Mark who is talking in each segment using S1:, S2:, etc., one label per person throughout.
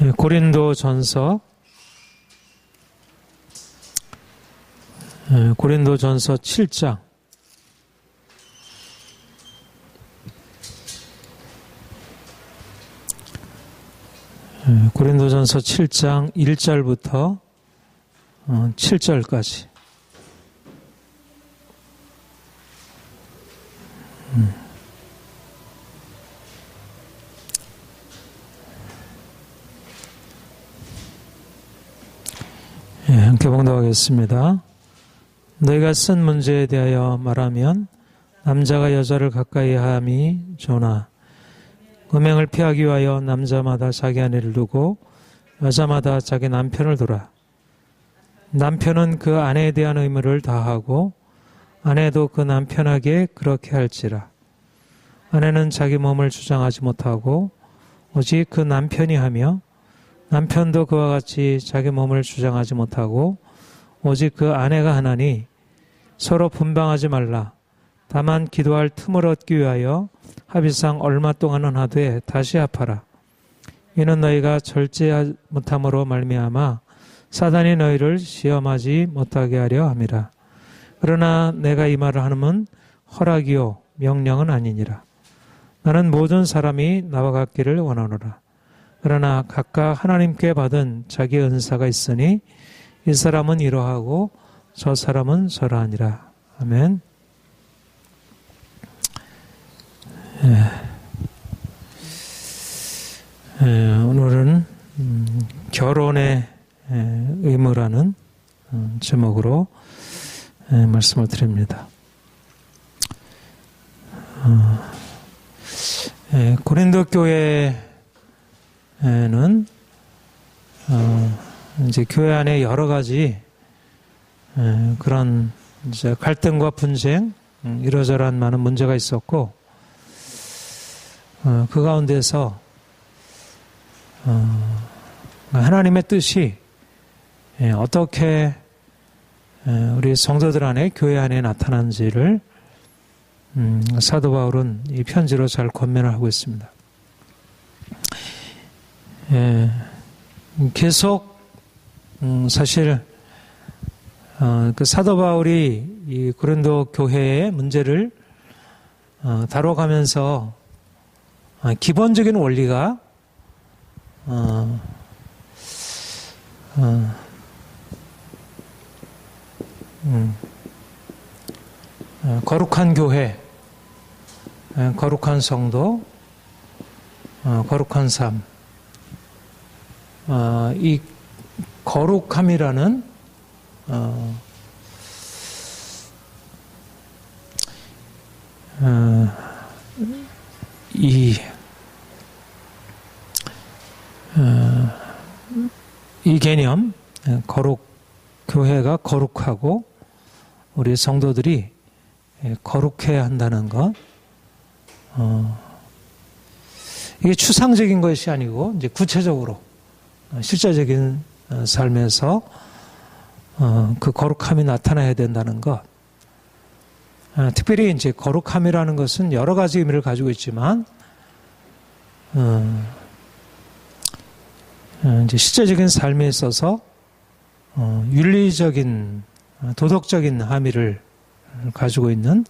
S1: 고린도전서 7장 고린도전서 7장 1절부터 7절까지 함께 봉독하겠습니다. 너희가 쓴 문제에 대하여 말하면 남자가 여자를 가까이 함이 좋으나 음행을 피하기 위하여 남자마다 자기 아내를 두고 여자마다 자기 남편을 두라. 남편은 그 아내에 대한 의무를 다하고 아내도 그 남편에게 그렇게 할지라. 아내는 자기 몸을 주장하지 못하고 오직 그 남편이 하며 남편도 그와 같이 자기 몸을 주장하지 못하고 오직 그 아내가 하나니 서로 분방하지 말라. 다만 기도할 틈을 얻기 위하여 합의상 얼마 동안은 하되 다시 합하라. 이는 너희가 절제하지 못함으로 말미암아 사단이 너희를 시험하지 못하게 하려 함이라. 그러나 내가 이 말을 하는 허락이요 명령은 아니니라. 나는 모든 사람이 나와 같기를 원하노라. 그러나 각각 하나님께 받은 자기 은사가 있으니 이 사람은 이러하고 저 사람은 저러하니라. 아멘. 오늘은 결혼의 의무라는 제목으로 말씀을 드립니다. 고린도 교회는 이제 교회 안에 여러 가지 그런 이제 갈등과 분쟁, 이러저러한 많은 문제가 있었고, 그 가운데서 하나님의 뜻이 어떻게 우리 성도들 안에, 교회 안에 나타난지를 사도 바울은 이 편지로 잘 권면을 하고 있습니다. 계속 사실 그 사도 바울이 이 고린도 교회의 문제를 다뤄가면서 기본적인 원리가 거룩한 교회, 거룩한 성도, 거룩한 삶, 이 거룩함이라는 이 개념, 교회가 거룩하고 우리 성도들이 거룩해야 한다는 것, 이게 추상적인 것이 아니고 이제 구체적으로 실제적인 삶에서 그 거룩함이 나타나야 된다는 것. 특별히 이제 거룩함이라는 것은 여러 가지 의미를 가지고 있지만 이제 실제적인 삶에 있어서 윤리적인, 도덕적인 함의를 가지고 있는,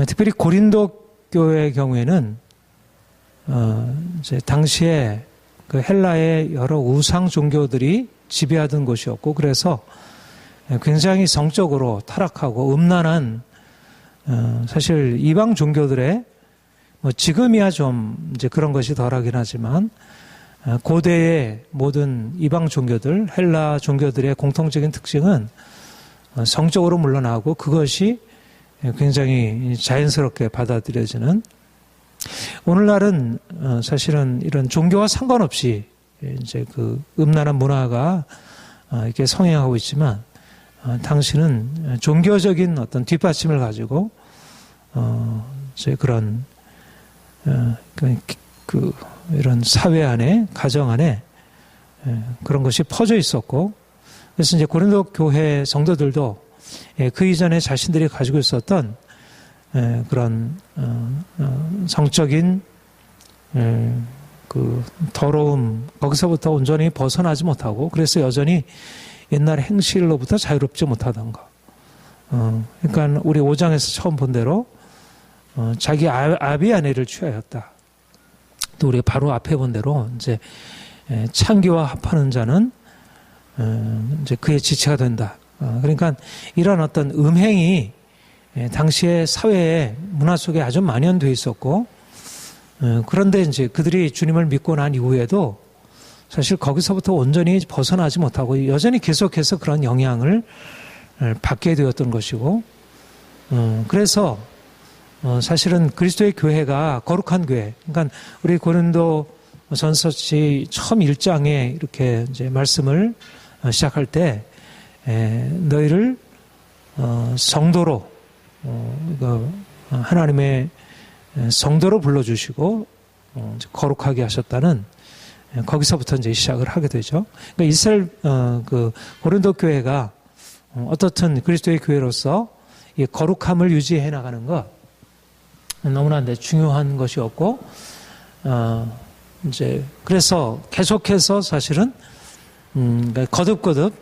S1: 특별히 고린도 교회의 경우에는 이제 당시에 그 헬라의 여러 우상 종교들이 지배하던 곳이었고, 그래서 굉장히 성적으로 타락하고 음란한, 사실 이방 종교들의 지금이야 좀 이제 그런 것이 덜하긴 하지만 고대의 모든 이방 종교들, 헬라 종교들의 공통적인 특징은 성적으로 물러나고 그것이 굉장히 자연스럽게 받아들여지는, 오늘날은 사실은 이런 종교와 상관없이 이제 그 음란한 문화가 이렇게 성행하고 있지만, 당신은 종교적인 어떤 뒷받침을 가지고 이제 그런 이런 사회 안에, 가정 안에 그런 것이 퍼져 있었고, 그래서 이제 고린도 교회 성도들도 그 이전에 자신들이 가지고 있었던 그런 성적인 그 더러움 거기서부터 온전히 벗어나지 못하고 그래서 여전히 옛날 행실로부터 자유롭지 못하던 거. 그러니까 우리 5장에서 처음 본 대로 자기 아비 아내를 취하였다. 또 우리 바로 앞에 본 대로 이제 창기와 합하는 자는 이제 그의 지체가 된다. 그러니까 이런 어떤 음행이 당시의 사회의 문화 속에 아주 만연되어 있었고, 그런데 이제 그들이 주님을 믿고 난 이후에도 사실 거기서부터 온전히 벗어나지 못하고 여전히 계속해서 그런 영향을 받게 되었던 것이고, 그래서 사실은 그리스도의 교회가 거룩한 교회, 그러니까 우리 고린도 전서치 처음 1장에 이렇게 이제 말씀을 시작할 때 너희를 성도로 하나님의 성도로 불러주시고 거룩하게 하셨다는 거기서부터 이제 시작을 하게 되죠. 그러니까 이스라엘 그 고린도 교회가 어떻든 그리스도의 교회로서 이 거룩함을 유지해 나가는 것 너무나 중요한 것이었고, 이제 그래서 계속해서 사실은 거듭거듭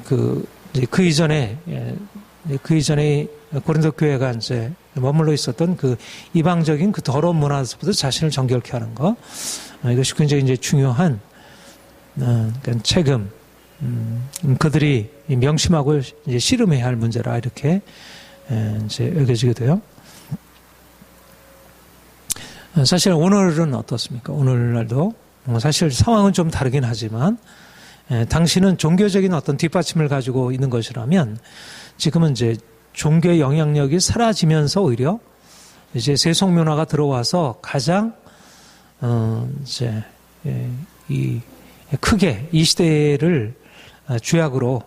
S1: 그 이전에 고린도 교회가 이제 머물러 있었던 그 이방적인 그 더러운 문화에서부터 자신을 정결케 하는 것, 이것이 굉장히 이제 중요한 책임, 그들이 명심하고 이제 씨름해야 할 문제라 이렇게 이제 여겨지게 돼요. 사실 오늘은 어떻습니까? 오늘날도 사실 상황은 좀 다르긴 하지만 당신은 종교적인 어떤 뒷받침을 가지고 있는 것이라면 지금은 이제 종교의 영향력이 사라지면서 오히려 이제 세속문화가 들어와서 가장 이제 크게 이 시대를 죄악으로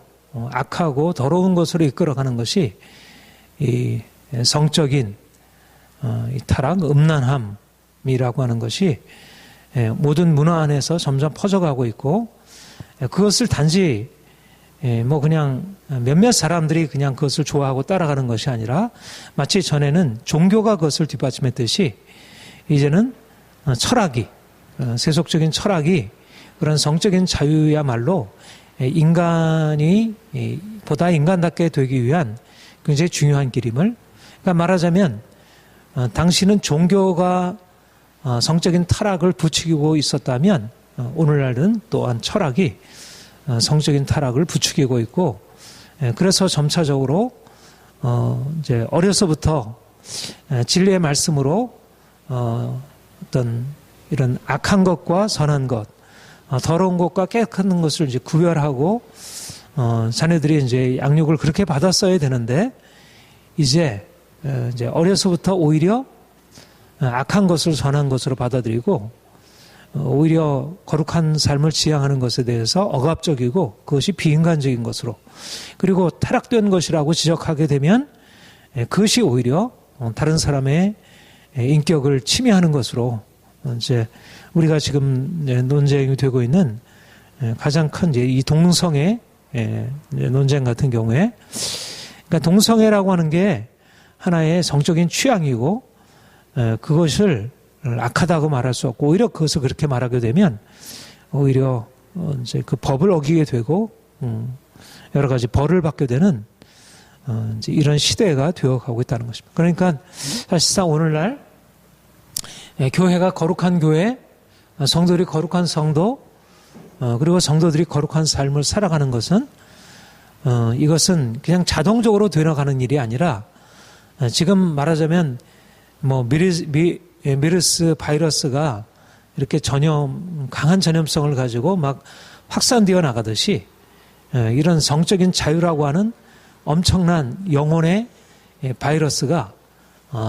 S1: 악하고 더러운 것으로 이끌어가는 것이 이 성적인 이 타락, 음란함이라고 하는 것이 모든 문화 안에서 점점 퍼져가고 있고, 그것을 단지 뭐 그냥 몇몇 사람들이 그냥 그것을 좋아하고 따라가는 것이 아니라 마치 전에는 종교가 그것을 뒷받침했듯이 이제는 철학이, 세속적인 철학이 그런 성적인 자유야말로 인간이 보다 인간답게 되기 위한 굉장히 중요한 길임을, 그러니까 말하자면 당신은 종교가 성적인 타락을 부추기고 있었다면 오늘날은 또한 철학이 성적인 타락을 부추기고 있고, 그래서 점차적으로 이제 어려서부터 진리의 말씀으로 어떤 이런 악한 것과 선한 것, 더러운 것과 깨끗한 것을 이제 구별하고 자네들이 이제 양육을 그렇게 받았어야 되는데 이제 어려서부터 오히려 악한 것을 선한 것으로 받아들이고 오히려 거룩한 삶을 지향하는 것에 대해서 억압적이고 그것이 비인간적인 것으로, 그리고 타락된 것이라고 지적하게 되면 그것이 오히려 다른 사람의 인격을 침해하는 것으로 이제 우리가 지금 논쟁이 되고 있는 가장 큰 이 동성애 논쟁 같은 경우에, 그러니까 동성애라고 하는 게 하나의 성적인 취향이고 그것을 악하다고 말할 수 없고, 오히려 그것을 그렇게 말하게 되면 오히려 이제 그 법을 어기게 되고 여러 가지 벌을 받게 되는 이제 이런 시대가 되어가고 있다는 것입니다. 그러니까 사실상 오늘날 교회가 거룩한 교회, 성도들이 거룩한 성도, 그리고 성도들이 거룩한 삶을 살아가는 것은 이것은 그냥 자동적으로 되어가는 일이 아니라 지금 말하자면 뭐 메르스 바이러스가 이렇게 강한 전염성을 가지고 막 확산되어 나가듯이 이런 성적인 자유라고 하는 엄청난 영혼의 바이러스가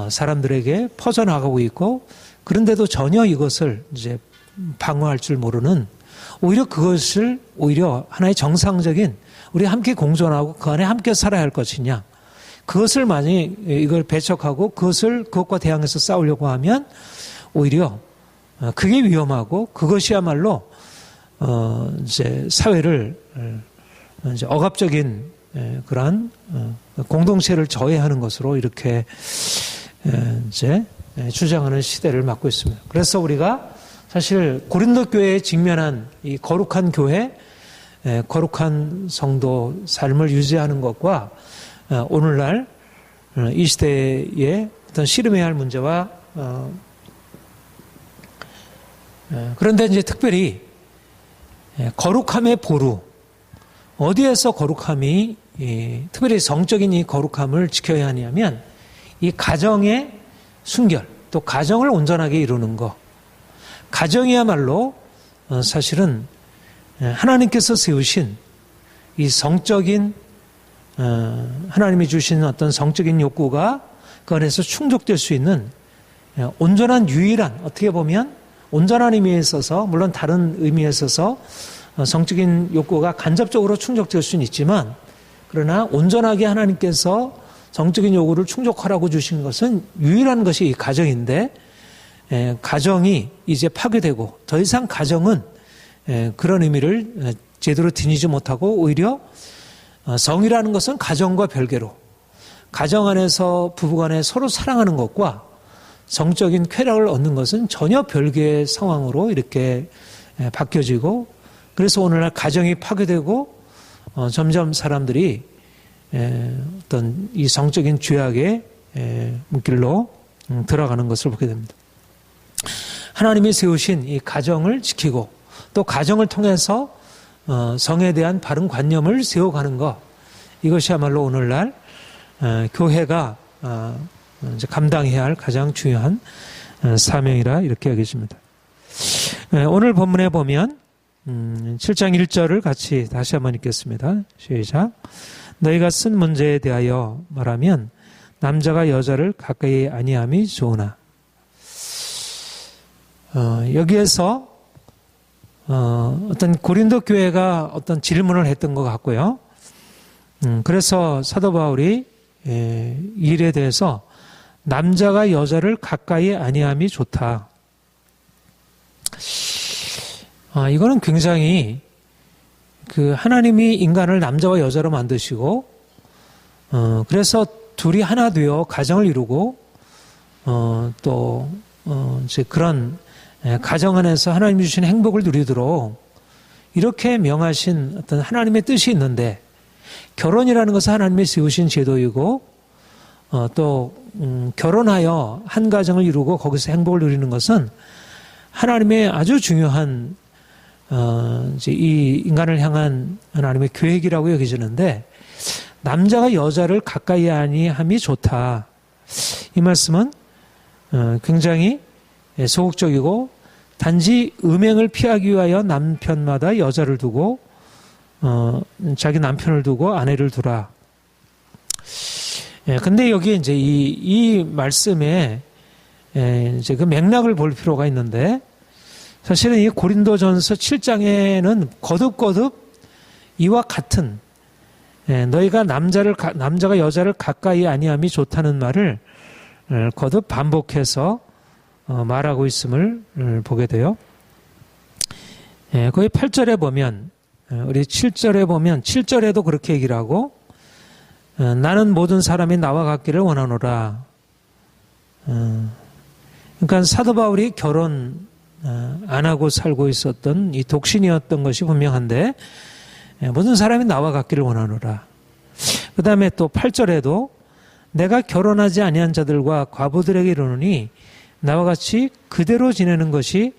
S1: 사람들에게 퍼져나가고 있고, 그런데도 전혀 이것을 이제 방어할 줄 모르는, 오히려 그것을 오히려 하나의 정상적인 우리 함께 공존하고 그 안에 함께 살아야 할 것이냐, 그것을 만약 이걸 배척하고 그것과 대항해서 싸우려고 하면 오히려 그게 위험하고 그것이야말로 이제 사회를 이제 억압적인 그러한 공동체를 저해하는 것으로 이렇게 이제 주장하는 시대를 맞고 있습니다. 그래서 우리가 사실 고린도 교회에 직면한 이 거룩한 교회, 거룩한 성도 삶을 유지하는 것과 오늘날 이 시대의 어떤 씨름해야 할 문제와 그런데 이제 특별히 거룩함의 보루, 어디에서 거룩함이 특별히 성적인 이 거룩함을 지켜야 하냐면 이 가정의 순결, 또 가정을 온전하게 이루는 것. 가정이야말로 사실은 하나님께서 세우신 이 성적인 하나님이 주신 어떤 성적인 욕구가 그 안에서 충족될 수 있는 온전한 유일한, 어떻게 보면 온전한 의미에 있어서, 물론 다른 의미에 있어서 성적인 욕구가 간접적으로 충족될 수는 있지만, 그러나 온전하게 하나님께서 성적인 요구를 충족하라고 주신 것은 유일한 것이 이 가정인데, 가정이 이제 파괴되고 더 이상 가정은 그런 의미를 제대로 지니지 못하고 오히려 성이라는 것은 가정과 별개로, 가정 안에서 부부간에 서로 사랑하는 것과 성적인 쾌락을 얻는 것은 전혀 별개의 상황으로 이렇게 바뀌어지고, 그래서 오늘날 가정이 파괴되고 점점 사람들이 어떤 이 성적인 죄악의 물길로 들어가는 것을 보게 됩니다. 하나님이 세우신 이 가정을 지키고 또 가정을 통해서 성에 대한 바른 관념을 세워가는 것, 이것이야말로 오늘날 교회가 이제 감당해야 할 가장 중요한 사명이라 이렇게 여겨집니다. 오늘 본문에 보면 7장 1절을 같이 다시 한번 읽겠습니다. 시작. 너희가 쓴 문제에 대하여 말하면 남자가 여자를 가까이 아니함이 좋으나. 여기에서 어떤 고린도 교회가 어떤 질문을 했던 것 같고요. 그래서 사도 바울이 이 일에 대해서 남자가 여자를 가까이 아니함이 좋다. 이거는 굉장히 그 하나님이 인간을 남자와 여자로 만드시고 그래서 둘이 하나 되어 가정을 이루고 또 이제 그런 가정 안에서 하나님이 주신 행복을 누리도록 이렇게 명하신 어떤 하나님의 뜻이 있는데, 결혼이라는 것은 하나님이 세우신 제도이고 또 결혼하여 한 가정을 이루고 거기서 행복을 누리는 것은 하나님의 아주 중요한 이제 이 인간을 향한 하나님의 계획이라고 여겨지는데, 남자가 여자를 가까이 아니함이 좋다. 이 말씀은 굉장히 소극적이고 단지 음행을 피하기 위하여 남편마다 여자를 두고 자기 남편을 두고 아내를 두라. 근데 여기에 이제 이 말씀에 이제 그 맥락을 볼 필요가 있는데, 사실은 이 고린도전서 7장에는 거듭거듭 이와 같은 너희가 남자가 여자를 가까이 아니함이 좋다는 말을 거듭 반복해서 말하고 있음을 보게 돼요. 거기 8절에 보면, 우리 7절에 보면 7절에도 그렇게 얘기를 하고, 나는 모든 사람이 나와 같기를 원하노라. 그러니까 사도 바울이 결혼 안 하고 살고 있었던 이 독신이었던 것이 분명한데, 모든 사람이 나와 같기를 원하노라. 그 다음에 또 8절에도 내가 결혼하지 아니한 자들과 과부들에게 이르노니 나와 같이 그대로 지내는 것이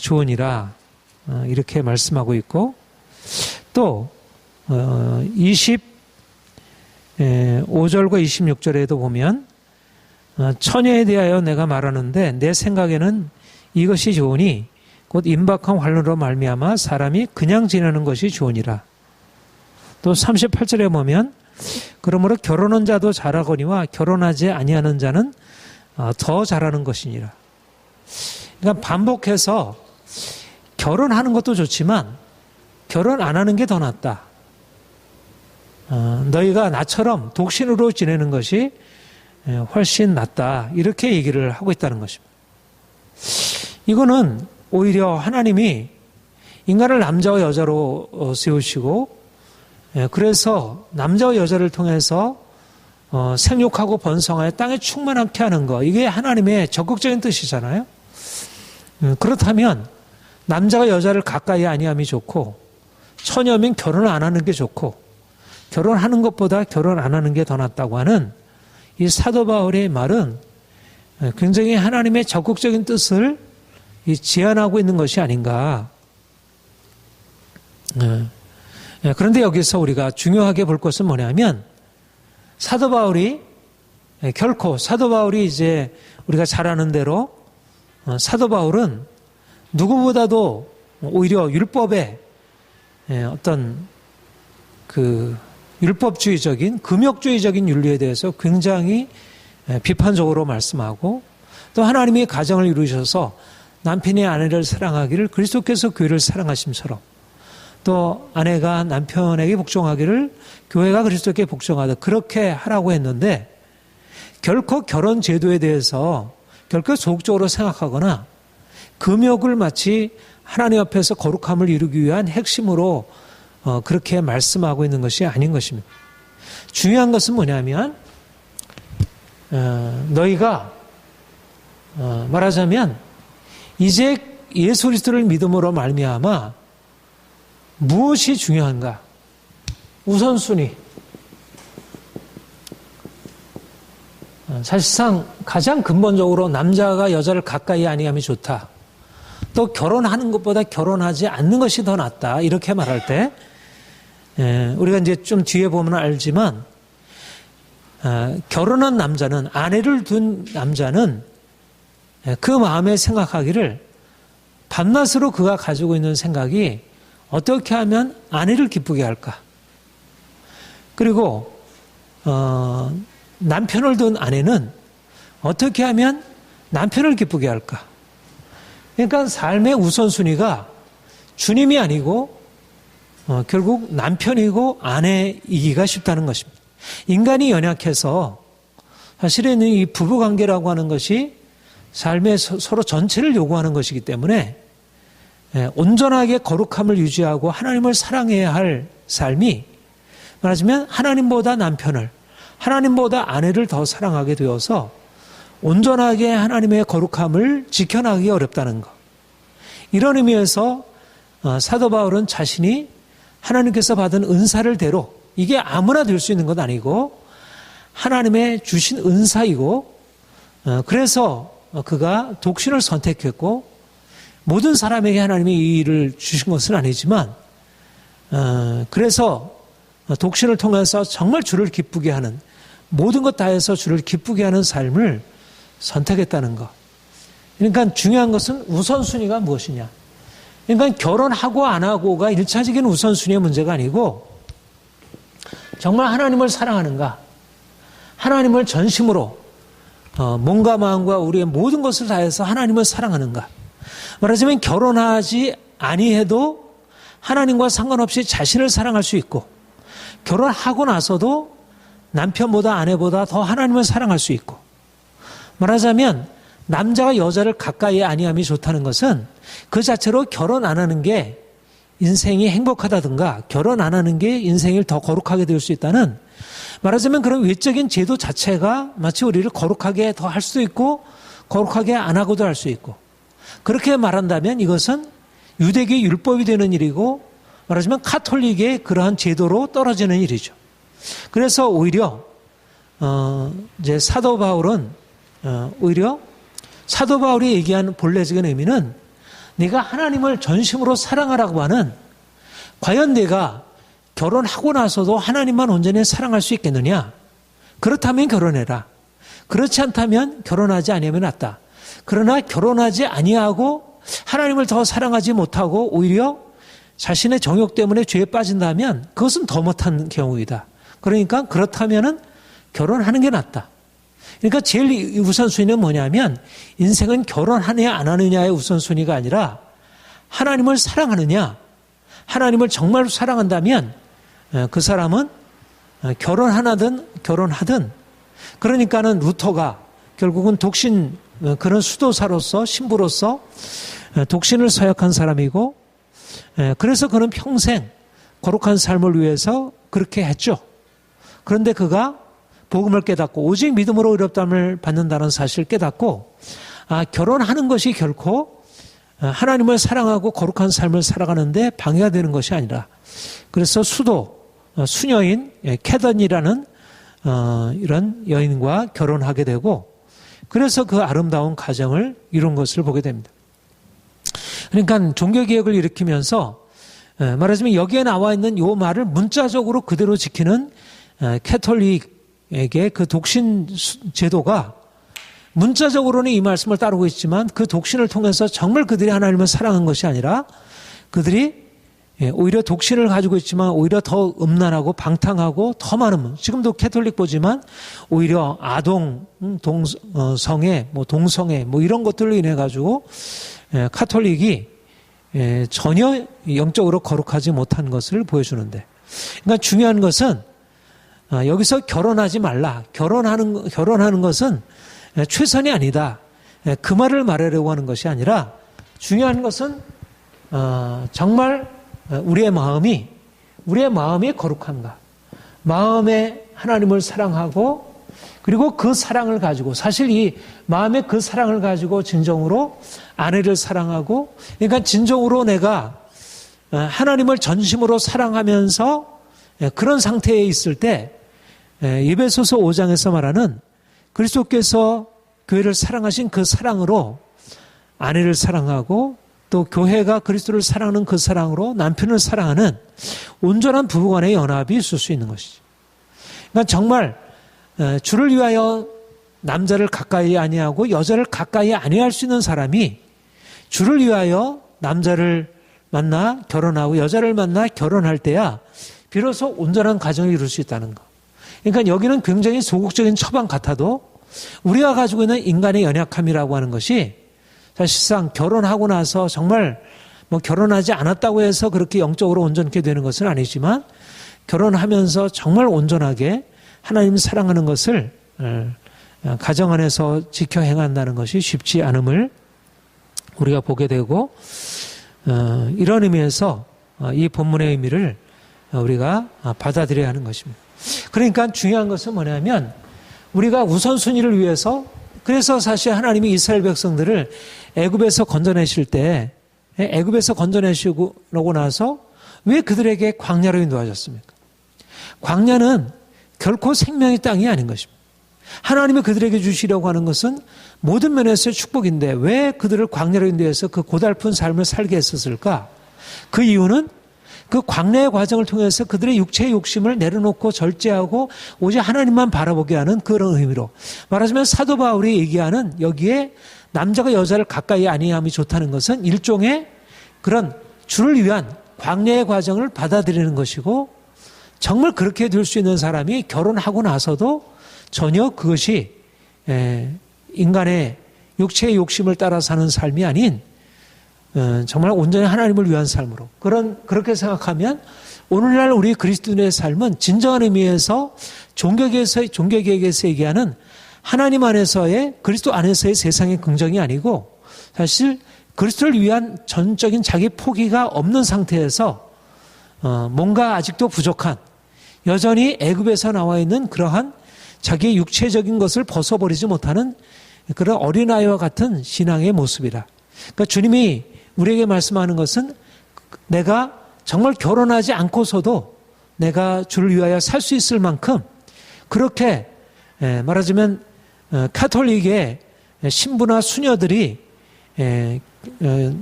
S1: 좋으니라. 이렇게 말씀하고 있고, 또 25절과 26절에도 보면 처녀에 대하여 내가 말하는데 내 생각에는 이것이 좋으니 곧 임박한 환란으로 말미암아 사람이 그냥 지내는 것이 좋으니라. 또 38절에 보면 그러므로 결혼한 자도 잘하거니와 결혼하지 아니하는 자는 더 잘하는 것이니라. 그러니까 반복해서 결혼하는 것도 좋지만 결혼 안 하는 게 더 낫다. 너희가 나처럼 독신으로 지내는 것이 훨씬 낫다. 이렇게 얘기를 하고 있다는 것입니다. 이거는 오히려 하나님이 인간을 남자와 여자로 세우시고, 그래서 남자와 여자를 통해서 생육하고 번성하여 땅에 충만하게 하는 거, 이게 하나님의 적극적인 뜻이잖아요. 그렇다면 남자가 여자를 가까이 아니함이 좋고, 처녀면 결혼을 안 하는 게 좋고, 결혼하는 것보다 결혼 안 하는 게 더 낫다고 하는 이 사도 바울의 말은 굉장히 하나님의 적극적인 뜻을 제안하고 있는 것이 아닌가. 그런데 여기서 우리가 중요하게 볼 것은 뭐냐면, 사도 바울이 이제 우리가 잘 아는 대로 사도 바울은 누구보다도 오히려 율법의 어떤 율법주의적인, 금욕주의적인 윤리에 대해서 굉장히 비판적으로 말씀하고, 또 하나님이 가정을 이루셔서 남편이 아내를 사랑하기를 그리스도께서 교회를 사랑하심처럼, 또 아내가 남편에게 복종하기를 교회가 그리스도께 복종하다, 그렇게 하라고 했는데, 결코 결혼 제도에 대해서 결코 소극적으로 생각하거나 금욕을 마치 하나님 앞에서 거룩함을 이루기 위한 핵심으로 그렇게 말씀하고 있는 것이 아닌 것입니다. 중요한 것은 뭐냐면, 너희가 말하자면 이제 예수 그리스도를 믿음으로 말미암아 무엇이 중요한가? 우선순위. 사실상 가장 근본적으로 남자가 여자를 가까이 아니함이 좋다, 또 결혼하는 것보다 결혼하지 않는 것이 더 낫다, 이렇게 말할 때 우리가 이제 좀 뒤에 보면 알지만, 결혼한 남자는, 아내를 둔 남자는 그 마음에 생각하기를, 밤낮으로 그가 가지고 있는 생각이 어떻게 하면 아내를 기쁘게 할까, 그리고 남편을 둔 아내는 어떻게 하면 남편을 기쁘게 할까. 그러니까 삶의 우선순위가 주님이 아니고 결국 남편이고 아내이기가 쉽다는 것입니다. 인간이 연약해서 사실은 이 부부관계라고 하는 것이 삶의 서로 전체를 요구하는 것이기 때문에 온전하게 거룩함을 유지하고 하나님을 사랑해야 할 삶이, 말하자면 하나님보다 남편을, 하나님보다 아내를 더 사랑하게 되어서 온전하게 하나님의 거룩함을 지켜나가기 어렵다는 것. 이런 의미에서 사도 바울은 자신이 하나님께서 받은 은사를 대로, 이게 아무나 될 수 있는 것 아니고 하나님의 주신 은사이고, 그래서 그가 독신을 선택했고, 모든 사람에게 하나님이 이 일을 주신 것은 아니지만, 그래서 독신을 통해서 정말 주를 기쁘게 하는, 모든 것 다해서 주를 기쁘게 하는 삶을 선택했다는 것. 그러니까 중요한 것은 우선순위가 무엇이냐. 그러니까 결혼하고 안 하고가 1차적인 우선순위의 문제가 아니고, 정말 하나님을 사랑하는가, 하나님을 전심으로 몸과 마음과 우리의 모든 것을 다해서 하나님을 사랑하는가. 말하자면 결혼하지 아니해도 하나님과 상관없이 자신을 사랑할 수 있고, 결혼하고 나서도 남편보다 아내보다 더 하나님을 사랑할 수 있고, 말하자면 남자가 여자를 가까이 아니함이 좋다는 것은 그 자체로 결혼 안 하는 게 인생이 행복하다든가 결혼 안 하는 게 인생을 더 거룩하게 될 수 있다는, 말하자면 그런 외적인 제도 자체가 마치 우리를 거룩하게 더 할 수도 있고 거룩하게 안 하고도 할 수 있고, 그렇게 말한다면 이것은 유대계 율법이 되는 일이고, 말하자면 카톨릭의 그러한 제도로 떨어지는 일이죠. 그래서 오히려 이제 사도 바울은 오히려 사도 바울이 얘기한 본래적인 의미는, 네가 하나님을 전심으로 사랑하라고 하는, 과연 내가 결혼하고 나서도 하나님만 온전히 사랑할 수 있겠느냐? 그렇다면 결혼해라. 그렇지 않다면 결혼하지 아니하면 낫다. 그러나 결혼하지 아니하고 하나님을 더 사랑하지 못하고 오히려 자신의 정욕 때문에 죄에 빠진다면 그것은 더 못한 경우이다. 그러니까 그렇다면은 결혼하는 게 낫다. 그러니까 제일 우선순위는 뭐냐면, 인생은 결혼하느냐 안 하느냐의 우선순위가 아니라 하나님을 사랑하느냐, 하나님을 정말로 사랑한다면 그 사람은 결혼하든 결혼하든, 그러니까는 루터가 결국은 독신, 그런 수도사로서 신부로서 독신을 서약한 사람이고, 그래서 그는 평생 거룩한 삶을 위해서 그렇게 했죠. 그런데 그가 복음을 깨닫고 오직 믿음으로 의롭다함을 받는다는 사실을 깨닫고 결혼하는 것이 결코 하나님을 사랑하고 거룩한 삶을 살아가는데 방해가 되는 것이 아니라 그래서 수녀인 캐던이라는 이런 여인과 결혼하게 되고 그래서 그 아름다운 가정을 이룬 것을 보게 됩니다. 그러니까 종교개혁을 일으키면서 말하자면 여기에 나와 있는 이 말을 문자적으로 그대로 지키는 캐톨릭에게 그 독신 제도가 문자적으로는 이 말씀을 따르고 있지만 그 독신을 통해서 정말 그들이 하나님을 사랑한 것이 아니라 그들이 오히려 독신을 가지고 있지만 오히려 더 음란하고 방탕하고 더 많은 지금도 캐톨릭 보지만 오히려 아동, 동성애, 동성애 이런 것들로 인해 가지고 카톨릭이 전혀 영적으로 거룩하지 못한 것을 보여주는데 그러니까 중요한 것은 여기서 결혼하지 말라. 결혼하는 것은 최선이 아니다. 그 말을 말하려고 하는 것이 아니라 중요한 것은 정말 우리의 마음이 거룩한가. 마음에 하나님을 사랑하고 그리고 그 사랑을 가지고 사실 이 마음의 그 사랑을 가지고 진정으로 아내를 사랑하고 그러니까 진정으로 내가 하나님을 전심으로 사랑하면서 그런 상태에 있을 때 에베소서 5장에서 말하는 그리스도께서 교회를 사랑하신 그 사랑으로 아내를 사랑하고 또 교회가 그리스도를 사랑하는 그 사랑으로 남편을 사랑하는 온전한 부부간의 연합이 있을 수 있는 것이죠. 그러니까 정말 주를 위하여 남자를 가까이 아니하고 여자를 가까이 아니할 수 있는 사람이 주를 위하여 남자를 만나 결혼하고 여자를 만나 결혼할 때야 비로소 온전한 가정을 이룰 수 있다는 것. 그러니까 여기는 굉장히 소극적인 처방 같아도 우리가 가지고 있는 인간의 연약함이라고 하는 것이 사실상 결혼하고 나서 정말 결혼하지 않았다고 해서 그렇게 영적으로 온전케 되는 것은 아니지만 결혼하면서 정말 온전하게 하나님 사랑하는 것을 가정 안에서 지켜 행한다는 것이 쉽지 않음을 우리가 보게 되고 이런 의미에서 이 본문의 의미를 우리가 받아들여야 하는 것입니다. 그러니까 중요한 것은 뭐냐면 우리가 우선순위를 위해서 그래서 사실 하나님이 이스라엘 백성들을 애굽에서 건져내실 때 애굽에서 건져내시고 나서 왜 그들에게 광야로 인도하셨습니까? 광야는 결코 생명의 땅이 아닌 것입니다. 하나님이 그들에게 주시려고 하는 것은 모든 면에서의 축복인데 왜 그들을 광야로 인도해서 그 고달픈 삶을 살게 했었을까? 그 이유는 그 광야의 과정을 통해서 그들의 육체의 욕심을 내려놓고 절제하고 오직 하나님만 바라보게 하는 그런 의미로 말하자면 사도 바울이 얘기하는 여기에 남자가 여자를 가까이 아니함이 좋다는 것은 일종의 그런 주를 위한 광야의 과정을 받아들이는 것이고 정말 그렇게 될 수 있는 사람이 결혼하고 나서도 전혀 그것이 인간의 육체의 욕심을 따라 사는 삶이 아닌 정말 온전히 하나님을 위한 삶으로 그렇게 생각하면 오늘날 우리 그리스도인의 삶은 진정한 의미에서 종교개혁에서 얘기하는 하나님 안에서의 그리스도 안에서의 세상의 긍정이 아니고 사실 그리스도를 위한 전적인 자기 포기가 없는 상태에서 뭔가 아직도 부족한 여전히 애굽에서 나와 있는 그러한 자기의 육체적인 것을 벗어버리지 못하는 그런 어린아이와 같은 신앙의 모습이라. 그러니까 주님이 우리에게 말씀하는 것은 내가 정말 결혼하지 않고서도 내가 주를 위하여 살 수 있을 만큼 그렇게 말하자면 카톨릭의 신부나 수녀들이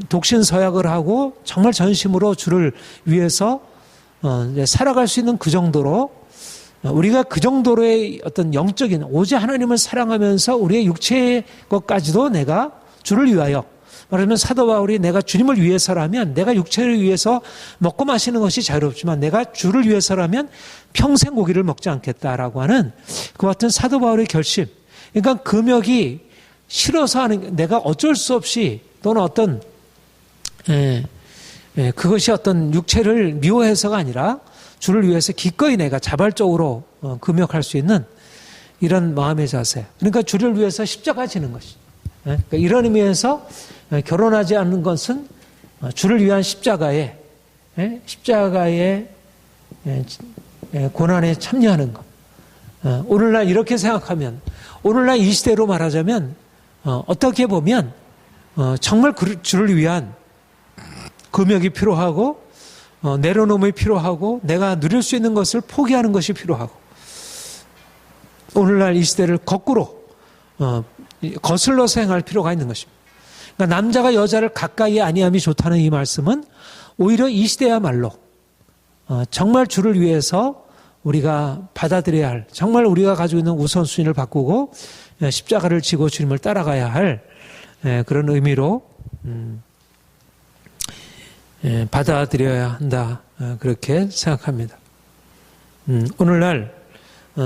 S1: 독신 서약을 하고 정말 전심으로 주를 위해서 살아갈 수 있는 그 정도로 우리가 그 정도로의 어떤 영적인 오직 하나님을 사랑하면서 우리의 육체의 것까지도 내가 주를 위하여 말하자면 사도 바울이 내가 주님을 위해서라면 내가 육체를 위해서 먹고 마시는 것이 자유롭지만 내가 주를 위해서라면 평생 고기를 먹지 않겠다라고 하는 그 같은 사도 바울의 결심. 그러니까 금욕이 싫어서 하는 내가 어쩔 수 없이 또는 어떤 그것이 어떤 육체를 미워해서가 아니라 주를 위해서 기꺼이 내가 자발적으로 금욕할 수 있는 이런 마음의 자세. 그러니까 주를 위해서 십자가 지는 것이. 그러니까 이런 의미에서 결혼하지 않는 것은 주를 위한 십자가의 고난에 참여하는 것. 오늘날 이렇게 생각하면, 오늘날 이 시대로 말하자면 어떻게 보면 정말 주를 위한 금욕이 필요하고 내려놓음이 필요하고 내가 누릴 수 있는 것을 포기하는 것이 필요하고, 오늘날 이 시대를 거꾸로 거슬러서 행할 필요가 있는 것입니다. 그러니까 남자가 여자를 가까이 아니함이 좋다는 이 말씀은 오히려 이 시대야말로 정말 주를 위해서 우리가 받아들여야 할, 정말 우리가 가지고 있는 우선순위를 바꾸고 십자가를 지고 주님을 따라가야 할 그런 의미로 받아들여야 한다, 그렇게 생각합니다. 오늘날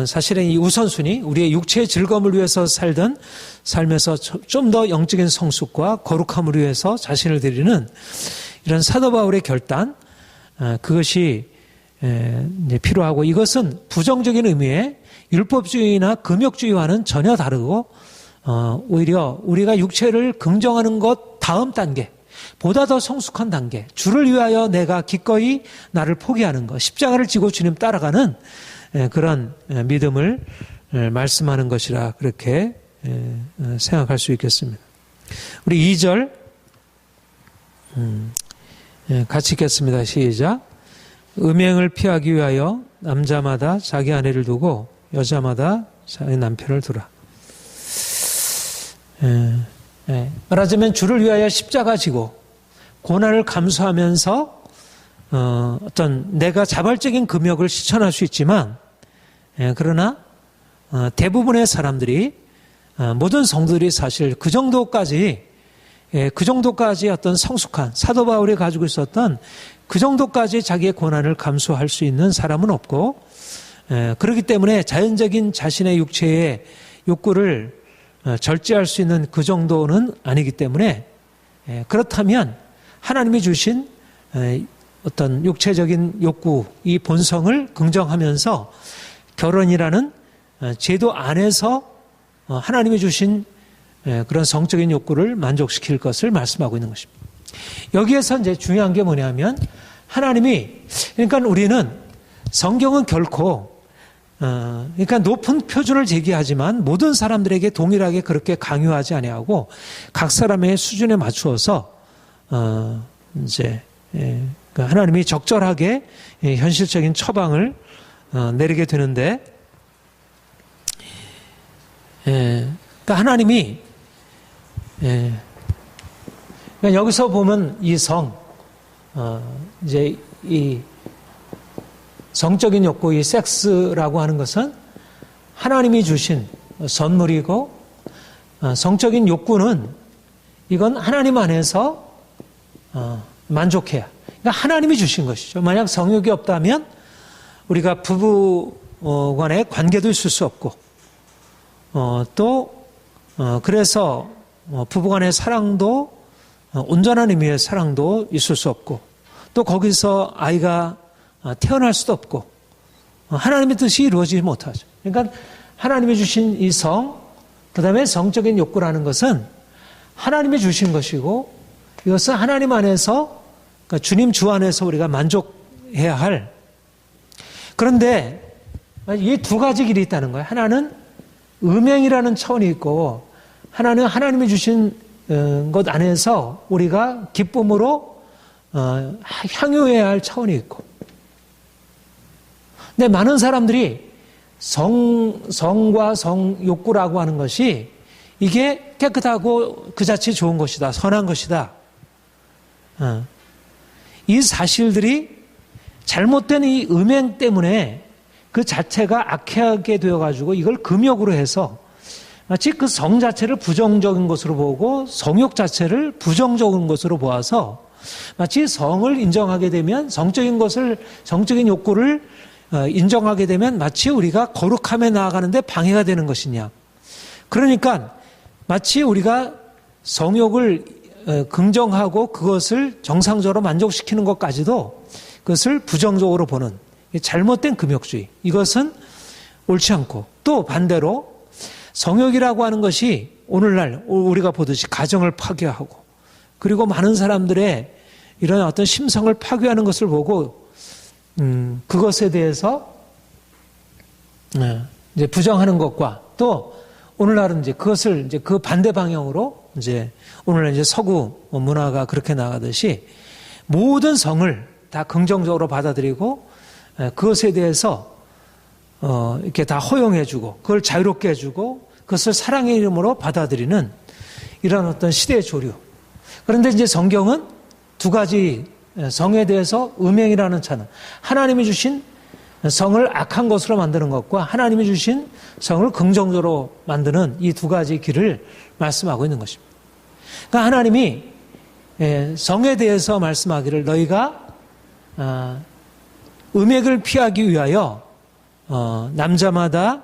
S1: 사실은 이 우선순위, 우리의 육체의 즐거움을 위해서 살던 삶에서 좀 더 영적인 성숙과 거룩함을 위해서 자신을 드리는 이런 사도 바울의 결단, 그것이 이제 필요하고, 이것은 부정적인 의미의 율법주의나 금욕주의와는 전혀 다르고 오히려 우리가 육체를 긍정하는 것 다음 단계, 보다 더 성숙한 단계, 주를 위하여 내가 기꺼이 나를 포기하는 것, 십자가를 지고 주님 따라가는 그런 믿음을 말씀하는 것이라 그렇게 생각할 수 있겠습니다. 우리 2절 같이 읽겠습니다. 시작. 음행을 피하기 위하여 남자마다 자기 아내를 두고 여자마다 자기 남편을 두라. 말하자면 주를 위하여 십자가 지고 고난을 감수하면서 어떤 내가 자발적인 금욕을 실천할 수 있지만, 그러나 대부분의 사람들이, 모든 성도들이 사실 그 정도까지 어떤 성숙한, 사도 바울이 가지고 있었던 그 정도까지 자기의 고난을 감수할 수 있는 사람은 없고, 그렇기 때문에 자연적인 자신의 육체의 욕구를 절제할 수 있는 그 정도는 아니기 때문에, 그렇다면 하나님이 주신 어떤 육체적인 욕구, 이 본성을 긍정하면서 결혼이라는 제도 안에서 하나님이 주신 그런 성적인 욕구를 만족시킬 것을 말씀하고 있는 것입니다. 여기에서 이제 중요한 게 뭐냐면, 그러니까 우리는 성경은 결코 그러니까 높은 표준을 제기하지만 모든 사람들에게 동일하게 그렇게 강요하지 아니하고 각 사람의 수준에 맞추어서 이제 하나님이 적절하게 현실적인 처방을 내리게 되는데, 그러니까 하나님이 그러니까 여기서 보면 이 이제 이 성적인 욕구, 이 섹스라고 하는 것은 하나님이 주신 선물이고, 성적인 욕구는 이건 하나님 안에서 만족해야, 그러니까 하나님이 주신 것이죠. 만약 성욕이 없다면 우리가 부부 간의 관계도 있을 수 없고, 또 그래서 부부 간의 사랑도, 온전한 의미의 사랑도 있을 수 없고, 또 거기서 아이가 태어날 수도 없고, 하나님의 뜻이 이루어지지 못하죠. 그러니까 하나님이 주신 이 그 다음에 성적인 욕구라는 것은 하나님이 주신 것이고, 이것은 하나님 안에서, 그러니까 주님 주 안에서 우리가 만족해야 할. 그런데 이 두 가지 길이 있다는 거예요. 하나는 음행이라는 차원이 있고, 하나는 하나님이 주신 것 안에서 우리가 기쁨으로 향유해야 할 차원이 있고. 근데 많은 사람들이 성과 성욕구라고 하는 것이 이게 깨끗하고 그 자체 좋은 것이다, 선한 것이다, 이 사실들이 잘못된 이 음행 때문에 그 자체가 악하게 되어가지고 이걸 금욕으로 해서 마치 그 성 자체를 부정적인 것으로 보고 성욕 자체를 부정적인 것으로 보아서 마치 성을 인정하게 되면, 성적인 욕구를 인정하게 되면 마치 우리가 거룩함에 나아가는데 방해가 되는 것이냐. 그러니까 마치 우리가 성욕을 긍정하고 그것을 정상적으로 만족시키는 것까지도 그것을 부정적으로 보는 잘못된 금욕주의, 이것은 옳지 않고, 또 반대로 성욕이라고 하는 것이 오늘날 우리가 보듯이 가정을 파괴하고, 그리고 많은 사람들의 이런 어떤 심성을 파괴하는 것을 보고 그것에 대해서 이제 부정하는 것과 또 오늘날은 이제 그것을 이제 그 반대 방향으로 이제 오늘날 이제 서구 문화가 그렇게 나가듯이 모든 성을 다 긍정적으로 받아들이고 그것에 대해서 이렇게 다 허용해주고 그걸 자유롭게 해주고 그것을 사랑의 이름으로 받아들이는 이런 어떤 시대의 조류. 그런데 이제 성경은 두 가지 성에 대해서 음행이라는 차는 하나님이 주신 성을 악한 것으로 만드는 것과 하나님이 주신 성을 긍정적으로 만드는 이 두 가지 길을 말씀하고 있는 것입니다. 그러니까 하나님이 성에 대해서 말씀하기를 너희가 음행을 피하기 위하여 남자마다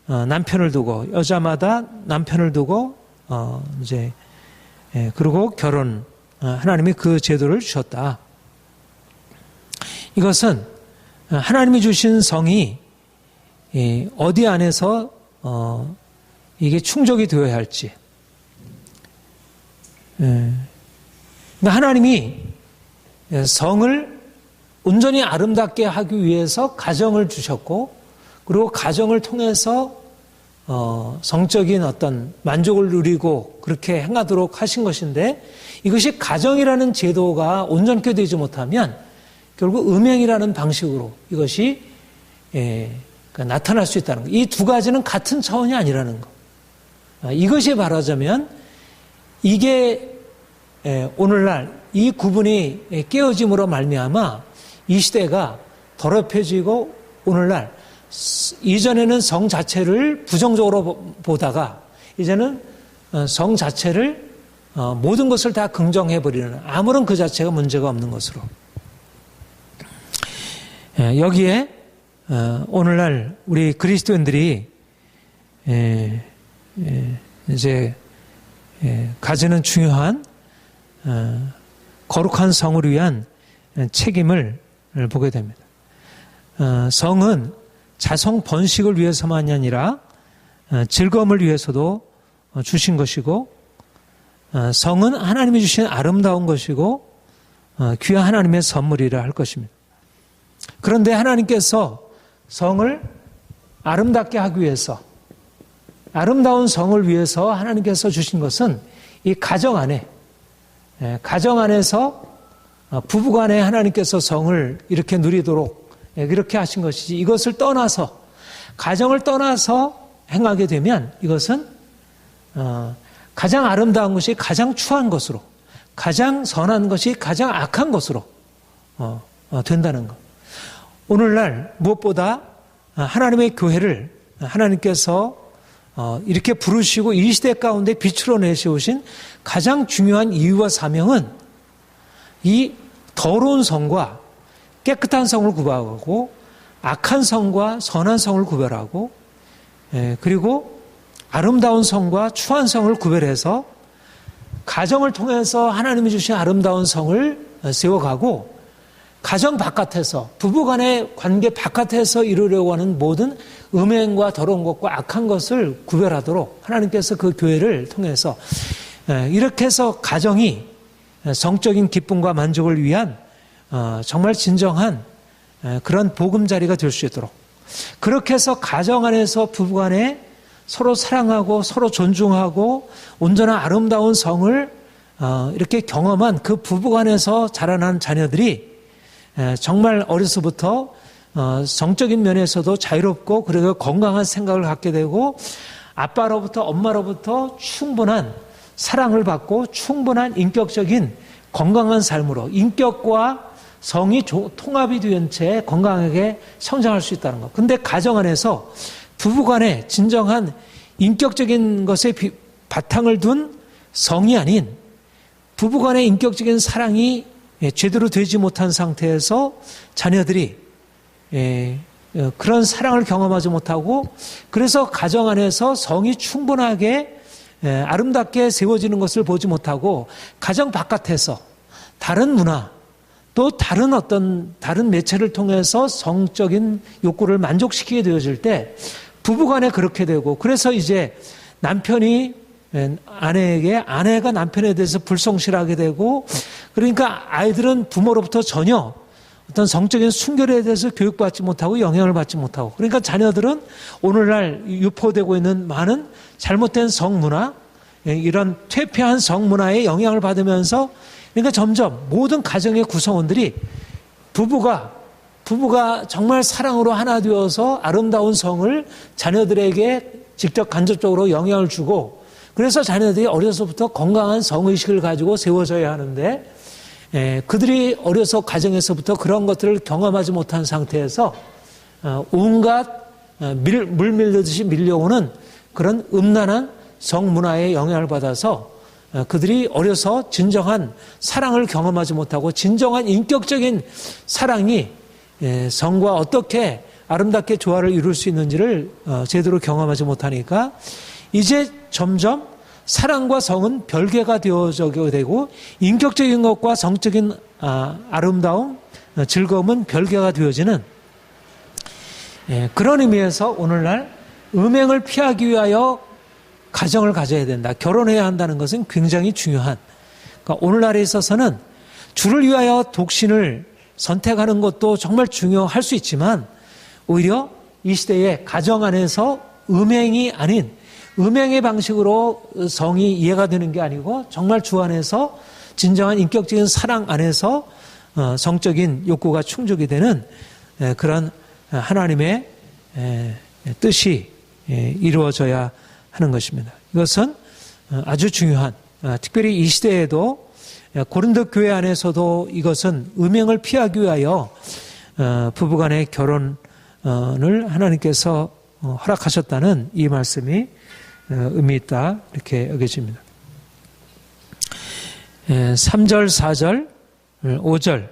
S1: 남편을 두고 여자마다 남편을 두고 이제 그리고 결혼 하나님이 그 제도를 주셨다. 이것은 하나님이 주신 성이 어디 안에서 이게 충족이 되어야 할지. 그러니까 하나님이 성을 온전히 아름답게 하기 위해서 가정을 주셨고 그리고 가정을 통해서 성적인 어떤 만족을 누리고 그렇게 행하도록 하신 것인데 이것이 가정이라는 제도가 온전케 되지 못하면 결국 음행이라는 방식으로 이것이 나타날 수 있다는 것. 이 두 가지는 같은 차원이 아니라는 것. 이것이 말하자면 이게 오늘날 이 구분이 깨어짐으로 말미암아 이 시대가 더럽혀지고 오늘날 이전에는 성 자체를 부정적으로 보다가 이제는 성 자체를 모든 것을 다 긍정해버리는 아무런 그 자체가 문제가 없는 것으로 여기에 오늘날 우리 그리스도인들이 이제 가지는 중요한 거룩한 성을 위한 책임을 보게 됩니다. 성은 자성 번식을 위해서만이 아니라 즐거움을 위해서도 주신 것이고 성은 하나님이 주신 아름다운 것이고 귀한 하나님의 선물이라 할 것입니다. 그런데 하나님께서 성을 아름답게 하기 위해서 아름다운 성을 위해서 하나님께서 주신 것은 이 가정 안에 가정 안에서 부부간에 하나님께서 성을 이렇게 누리도록 그렇게 하신 것이지 이것을 떠나서 가정을 떠나서 행하게 되면 이것은 가장 아름다운 것이 가장 추한 것으로 가장 선한 것이 가장 악한 것으로 된다는 것. 오늘날 무엇보다 하나님의 교회를 하나님께서 이렇게 부르시고 이 시대 가운데 빛으로 내세우신 가장 중요한 이유와 사명은 이 더러운 성과 깨끗한 성을 구별하고 악한 성과 선한 성을 구별하고 그리고 아름다운 성과 추한 성을 구별해서 가정을 통해서 하나님이 주신 아름다운 성을 세워가고 가정 바깥에서 부부간의 관계 바깥에서 이루려고 하는 모든 음행과 더러운 것과 악한 것을 구별하도록 하나님께서 그 교회를 통해서 이렇게 해서 가정이 성적인 기쁨과 만족을 위한 정말 진정한 그런 보금자리가 될 수 있도록 그렇게 해서 가정 안에서 부부간에 서로 사랑하고 서로 존중하고 온전한 아름다운 성을 이렇게 경험한 그 부부간에서 자라난 자녀들이 정말 어려서부터 성적인 면에서도 자유롭고 그리고 건강한 생각을 갖게 되고 아빠로부터 엄마로부터 충분한 사랑을 받고 충분한 인격적인 건강한 삶으로 인격과 성이 통합이 된 채 건강하게 성장할 수 있다는 것. 근데 가정 안에서 부부간에 진정한 인격적인 것에 바탕을 둔 성이 아닌 부부간의 인격적인 사랑이 제대로 되지 못한 상태에서 자녀들이 그런 사랑을 경험하지 못하고 그래서 가정 안에서 성이 충분하게 아름답게 세워지는 것을 보지 못하고 가정 바깥에서 다른 문화 또 다른 매체를 통해서 성적인 욕구를 만족시키게 되어질 때 부부간에 그렇게 되고 그래서 이제 남편이 아내에게 아내가 남편에 대해서 불성실하게 되고 그러니까 아이들은 부모로부터 전혀 어떤 성적인 순결에 대해서 교육받지 못하고 영향을 받지 못하고, 그러니까 자녀들은 오늘날 유포되고 있는 많은 잘못된 성문화, 이런 퇴폐한 성문화에 영향을 받으면서, 그러니까 점점 모든 가정의 구성원들이 부부가 정말 사랑으로 하나 되어서 아름다운 성을 자녀들에게 직접 간접적으로 영향을 주고, 그래서 자녀들이 어려서부터 건강한 성의식을 가지고 세워져야 하는데, 그들이 어려서 가정에서부터 그런 것들을 경험하지 못한 상태에서 온갖 물 밀듯이 밀려오는 그런 음란한 성문화에 영향을 받아서 그들이 어려서 진정한 사랑을 경험하지 못하고, 진정한 인격적인 사랑이 성과 어떻게 아름답게 조화를 이룰 수 있는지를 제대로 경험하지 못하니까 이제 점점 사랑과 성은 별개가 되어지게 되고, 인격적인 것과 성적인 아름다움, 즐거움은 별개가 되어지는, 그런 의미에서 오늘날 음행을 피하기 위하여 가정을 가져야 된다, 결혼해야 한다는 것은 굉장히 중요한, 그러니까 오늘날에 있어서는 주를 위하여 독신을 선택하는 것도 정말 중요할 수 있지만, 오히려 이 시대에 가정 안에서 음행이 아닌 음행의 방식으로 성이 이해가 되는 게 아니고, 정말 주 안에서 진정한 인격적인 사랑 안에서 성적인 욕구가 충족이 되는 그런 하나님의 뜻이 이루어져야 하는 것입니다. 이것은 아주 중요한, 특별히 이 시대에도 고린도 교회 안에서도 이것은 음행을 피하기 위하여 부부간의 결혼을 하나님께서 허락하셨다는 이 말씀이 의미 있다, 이렇게 여겨집니다. 3절, 4절, 5절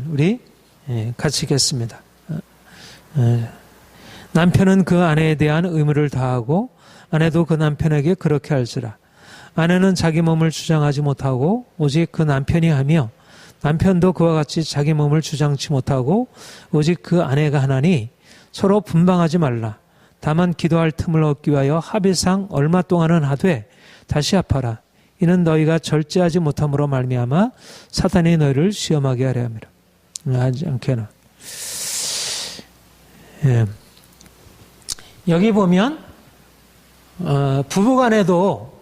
S1: 우리 같이 읽겠습니다. 남편은 그 아내에 대한 의무를 다하고 아내도 그 남편에게 그렇게 할지라. 아내는 자기 몸을 주장하지 못하고 오직 그 남편이 하며, 남편도 그와 같이 자기 몸을 주장치 못하고 오직 그 아내가 하나니, 서로 분방하지 말라. 다만 기도할 틈을 얻기 위하여 합의상 얼마 동안은 하되 다시 합하라. 이는 너희가 절제하지 못함으로 말미암아 사탄이 너희를 시험하게 하려 함이라. 하지 않게나. 여기 보면 부부간에도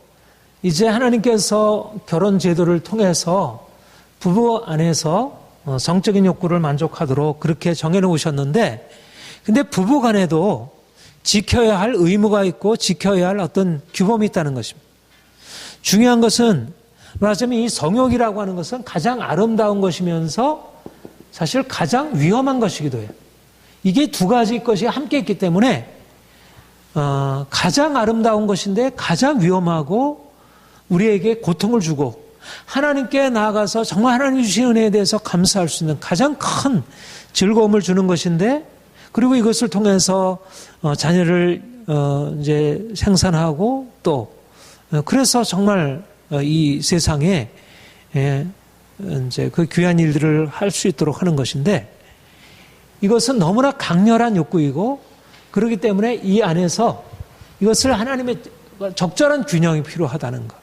S1: 이제 하나님께서 결혼 제도를 통해서 부부 안에서 성적인 욕구를 만족하도록 그렇게 정해놓으셨는데, 근데 부부간에도 지켜야 할 의무가 있고 지켜야 할 어떤 규범이 있다는 것입니다. 중요한 것은 말하자면 이 성욕이라고 하는 것은 가장 아름다운 것이면서 사실 가장 위험한 것이기도 해요. 이게 두 가지 것이 함께 있기 때문에 가장 아름다운 것인데 가장 위험하고 우리에게 고통을 주고, 하나님께 나아가서 정말 하나님 주신 은혜에 대해서 감사할 수 있는 가장 큰 즐거움을 주는 것인데, 그리고 이것을 통해서 자녀를 이제 생산하고 또 그래서 정말 이 세상에 이제 그 귀한 일들을 할 수 있도록 하는 것인데, 이것은 너무나 강렬한 욕구이고, 그렇기 때문에 이 안에서 이것을 하나님의 적절한 균형이 필요하다는 것.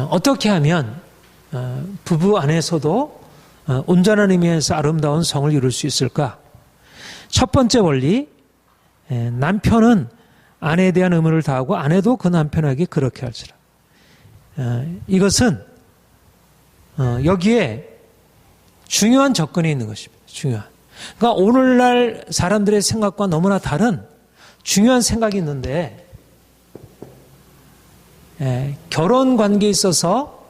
S1: 어떻게 하면 부부 안에서도 온전한 의미에서 아름다운 성을 이룰 수 있을까? 첫 번째 원리, 남편은 아내에 대한 의무를 다하고 아내도 그 남편에게 그렇게 할지라. 이것은 여기에 중요한 접근이 있는 것입니다. 중요한. 그러니까 오늘날 사람들의 생각과 너무나 다른 중요한 생각이 있는데, 결혼 관계에 있어서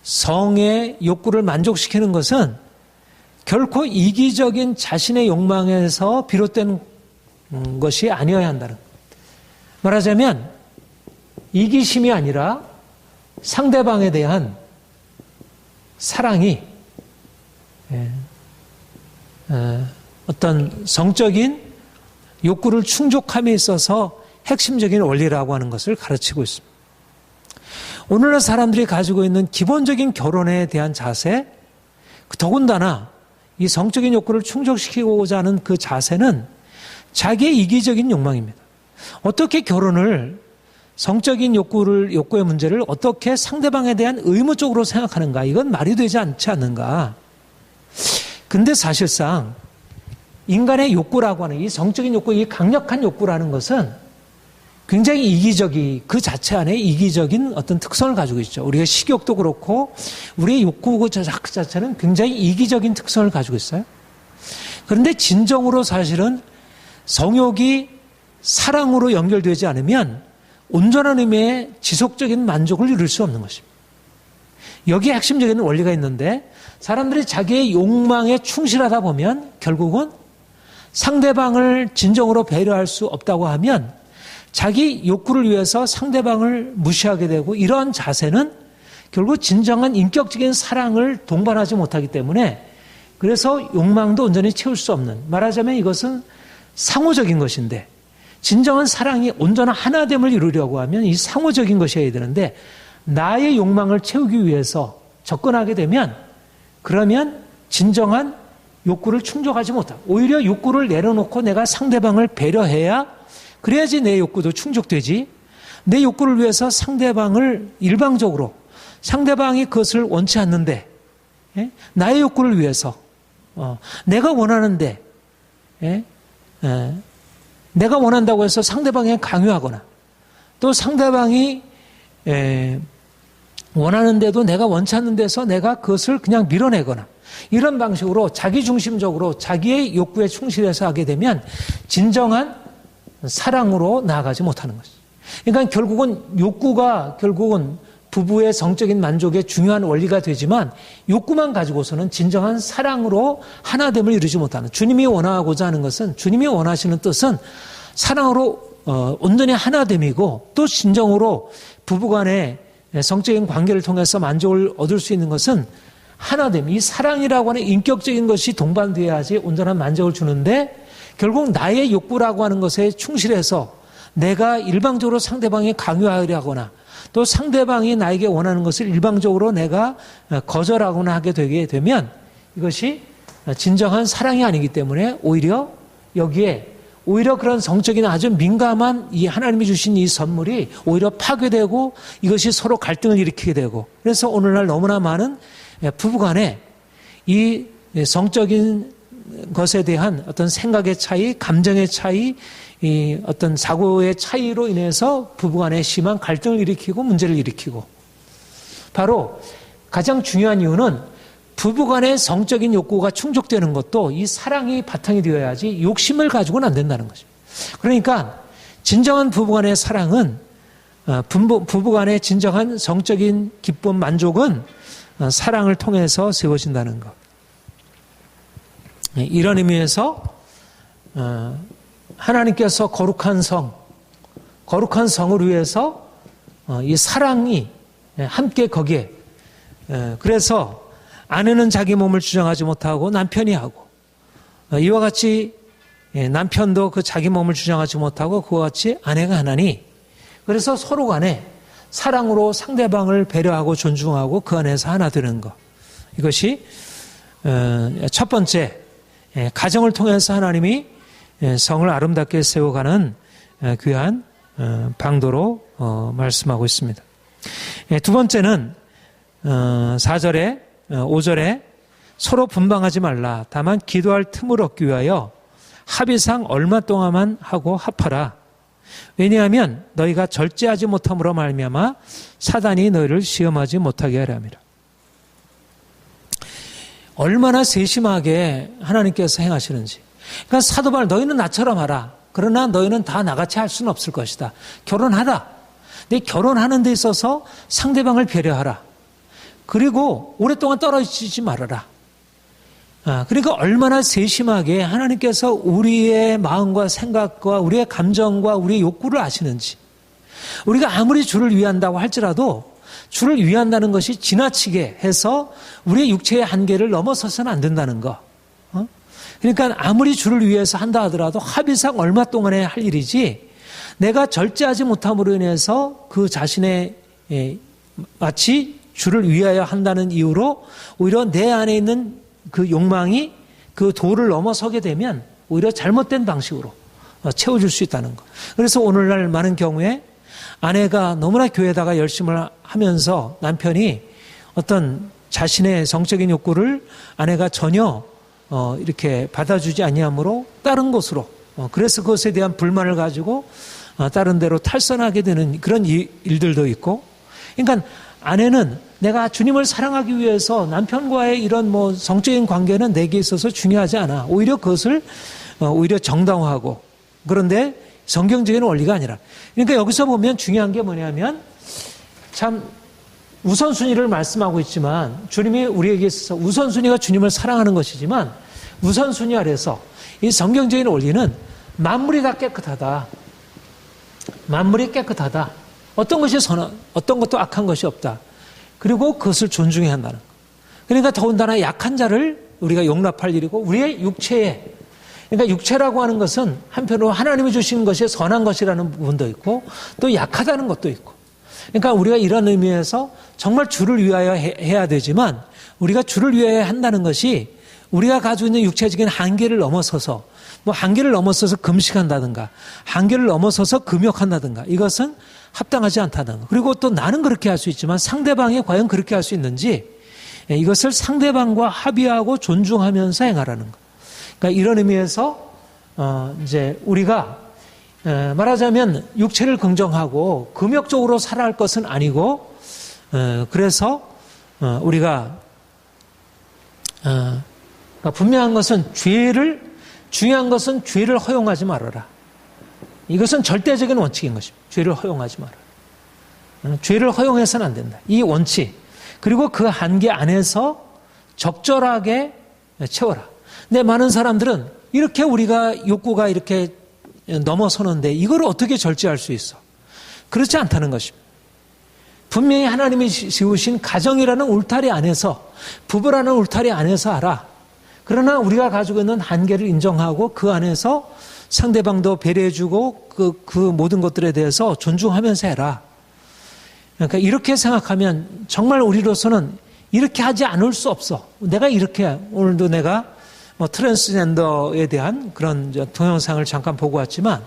S1: 성의 욕구를 만족시키는 것은 결코 이기적인 자신의 욕망에서 비롯된 것이 아니어야 한다는 것. 말하자면 이기심이 아니라 상대방에 대한 사랑이 어떤 성적인 욕구를 충족함에 있어서 핵심적인 원리라고 하는 것을 가르치고 있습니다. 오늘날 사람들이 가지고 있는 기본적인 결혼에 대한 자세, 더군다나 이 성적인 욕구를 충족시키고자 하는 그 자세는 자기의 이기적인 욕망입니다. 어떻게 결혼을 성적인 욕구의 문제를 어떻게 상대방에 대한 의무적으로 생각하는가? 이건 말이 되지 않지 않는가? 근데 사실상 인간의 욕구라고 하는 이 성적인 욕구, 이 강력한 욕구라는 것은 굉장히 그 자체 안에 이기적인 어떤 특성을 가지고 있죠. 우리가 식욕도 그렇고 우리의 욕구 그 자체는 굉장히 이기적인 특성을 가지고 있어요. 그런데 진정으로 사실은 성욕이 사랑으로 연결되지 않으면 온전한 의미의 지속적인 만족을 이룰 수 없는 것입니다. 여기에 핵심적인 원리가 있는데 사람들이 자기의 욕망에 충실하다 보면 결국은 상대방을 진정으로 배려할 수 없다고 하면 자기 욕구를 위해서 상대방을 무시하게 되고 이러한 자세는 결국 진정한 인격적인 사랑을 동반하지 못하기 때문에 그래서 욕망도 온전히 채울 수 없는, 말하자면 이것은 상호적인 것인데 진정한 사랑이 온전한 하나됨을 이루려고 하면 이 상호적인 것이어야 되는데 나의 욕망을 채우기 위해서 접근하게 되면 그러면 진정한 욕구를 충족하지 못하고 오히려 욕구를 내려놓고 내가 상대방을 배려해야 그래야지 내 욕구도 충족되지. 내 욕구를 위해서 상대방을 일방적으로 상대방이 그것을 원치 않는데 나의 욕구를 위해서 내가 원하는데 내가 원한다고 해서 상대방에게 강요하거나 또 상대방이 원하는데도 내가 원치 않는 데서 내가 그것을 그냥 밀어내거나 이런 방식으로 자기중심적으로 자기의 욕구에 충실해서 하게 되면 진정한 사랑으로 나아가지 못하는 것이죠. 그러니까 결국은 욕구가 결국은 부부의 성적인 만족의 중요한 원리가 되지만 욕구만 가지고서는 진정한 사랑으로 하나됨을 이루지 못하는, 주님이 원하고자 하는 것은, 주님이 원하시는 뜻은 사랑으로 온전히 하나됨이고 또 진정으로 부부간의 성적인 관계를 통해서 만족을 얻을 수 있는 것은 하나됨, 이 사랑이라고 하는 인격적인 것이 동반되어야지 온전한 만족을 주는데 결국 나의 욕구라고 하는 것에 충실해서 내가 일방적으로 상대방에 강요하려 하거나 또 상대방이 나에게 원하는 것을 일방적으로 내가 거절하거나 하게 되게 되면 이것이 진정한 사랑이 아니기 때문에 오히려 여기에 오히려 그런 성적인 아주 민감한 이 하나님이 주신 이 선물이 오히려 파괴되고 이것이 서로 갈등을 일으키게 되고 그래서 오늘날 너무나 많은 부부간에 이 성적인 것에 대한 어떤 생각의 차이, 감정의 차이, 이 어떤 사고의 차이로 인해서 부부간에 심한 갈등을 일으키고 문제를 일으키고 바로 가장 중요한 이유는 부부간의 성적인 욕구가 충족되는 것도 이 사랑이 바탕이 되어야지 욕심을 가지고는 안 된다는 거죠. 그러니까 진정한 부부간의 사랑은 부부간의 진정한 성적인 기쁨, 만족은 사랑을 통해서 세워진다는 것. 이런 의미에서 하나님께서 거룩한 성을 위해서 이 사랑이 함께 거기에 그래서 아내는 자기 몸을 주장하지 못하고 남편이 하고 이와 같이 남편도 그 자기 몸을 주장하지 못하고 그와 같이 아내가 하나니 그래서 서로 간에 사랑으로 상대방을 배려하고 존중하고 그 안에서 하나 되는 것. 이것이 첫 번째 가정을 통해서 하나님이 성을 아름답게 세워가는 귀한 방도로 말씀하고 있습니다. 두 번째는 4절에 5절에 서로 분방하지 말라. 다만 기도할 틈을 얻기 위하여 합의상 얼마 동안만 하고 합하라. 왜냐하면 너희가 절제하지 못함으로 말미암아 사단이 너희를 시험하지 못하게 하려 함이라. 얼마나 세심하게 하나님께서 행하시는지. 그러니까 사도 바울 너희는 나처럼 하라. 그러나 너희는 다 나같이 할 수는 없을 것이다. 결혼하라. 근데 결혼하는 데 있어서 상대방을 배려하라. 그리고 오랫동안 떨어지지 말아라. 그러니까 얼마나 세심하게 하나님께서 우리의 마음과 생각과 우리의 감정과 우리의 욕구를 아시는지. 우리가 아무리 주를 위한다고 할지라도 주를 위한다는 것이 지나치게 해서 우리의 육체의 한계를 넘어서서는 안 된다는 거. 그러니까 아무리 주를 위해서 한다 하더라도 합의상 얼마 동안에 할 일이지 내가 절제하지 못함으로 인해서 그 자신의 마치 주를 위하여 한다는 이유로 오히려 내 안에 있는 그 욕망이 그 도를 넘어서게 되면 오히려 잘못된 방식으로 채워줄 수 있다는 것. 그래서 오늘날 많은 경우에 아내가 너무나 교회에다가 열심을 하면서 남편이 어떤 자신의 성적인 욕구를 아내가 전혀 이렇게 받아주지 아니하므로 다른 곳으로 그래서 그것에 대한 불만을 가지고 다른 데로 탈선하게 되는 그런 일들도 있고, 그러니까 아내는 내가 주님을 사랑하기 위해서 남편과의 이런 뭐 성적인 관계는 내게 있어서 중요하지 않아. 오히려 그것을 오히려 정당화하고, 그런데 성경적인 원리가 아니라. 그러니까 여기서 보면 중요한 게 뭐냐면 참 우선순위를 말씀하고 있지만 주님이 우리에게 있어서 우선순위가 주님을 사랑하는 것이지만 우선순위 아래서 이 성경적인 원리는 만물이 다 깨끗하다. 만물이 깨끗하다. 어떤 것이 선한, 어떤 것도 악한 것이 없다. 그리고 그것을 존중해야 한다는 것. 그러니까 더군다나 약한 자를 우리가 용납할 일이고 우리의 육체에, 그러니까 육체라고 하는 것은 한편으로 하나님이 주신 것이 선한 것이라는 부분도 있고 또 약하다는 것도 있고, 그러니까 우리가 이런 의미에서 정말 주를 위하여 해야 되지만 우리가 주를 위하여 한다는 것이 우리가 가지고 있는 육체적인 한계를 넘어서서 뭐 한계를 넘어서서 금식한다든가 한계를 넘어서서 금욕한다든가 이것은 합당하지 않다는 것. 그리고 또 나는 그렇게 할 수 있지만 상대방이 과연 그렇게 할 수 있는지 이것을 상대방과 합의하고 존중하면서 행하라는 것. 그러니까 이런 의미에서 이제 우리가 말하자면 육체를 긍정하고 금욕적으로 살아갈 것은 아니고, 그래서 우리가 분명한 것은 중요한 것은 죄를 허용하지 말아라. 이것은 절대적인 원칙인 것입니다. 죄를 허용하지 마라. 죄를 허용해서는 안 된다. 이 원칙, 그리고 그 한계 안에서 적절하게 채워라. 근데 많은 사람들은 이렇게 우리가 욕구가 이렇게 넘어서는데 이걸 어떻게 절제할 수 있어? 그렇지 않다는 것입니다. 분명히 하나님이 지으신 가정이라는 울타리 안에서, 부부라는 울타리 안에서 하라. 그러나 우리가 가지고 있는 한계를 인정하고 그 안에서 상대방도 배려해주고 그 모든 것들에 대해서 존중하면서 해라. 그러니까 이렇게 생각하면 정말 우리로서는 이렇게 하지 않을 수 없어. 내가 이렇게, 오늘도 내가 뭐 트랜스젠더에 대한 그런 동영상을 잠깐 보고 왔지만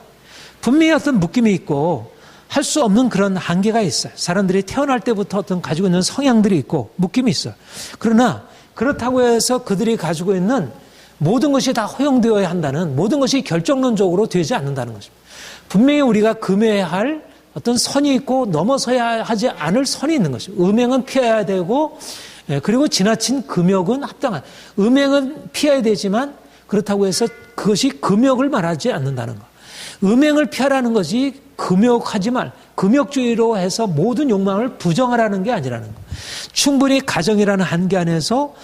S1: 분명히 어떤 묶임이 있고 할 수 없는 그런 한계가 있어요. 사람들이 태어날 때부터 어떤 가지고 있는 성향들이 있고 묶임이 있어요. 그러나 그렇다고 해서 그들이 가지고 있는 모든 것이 다 허용되어야 한다는, 모든 것이 결정론적으로 되지 않는다는 것입니다. 분명히 우리가 금해야 할 어떤 선이 있고 넘어서야 하지 않을 선이 있는 것입니다. 음행은 피해야 되고, 그리고 지나친 금욕은 합당한, 음행은 피해야 되지만 그렇다고 해서 그것이 금욕을 말하지 않는다는 것. 음행을 피하라는 것이 금욕하지 말, 금욕주의로 해서 모든 욕망을 부정하라는 게 아니라는 것. 충분히 가정이라는 한계 안에서,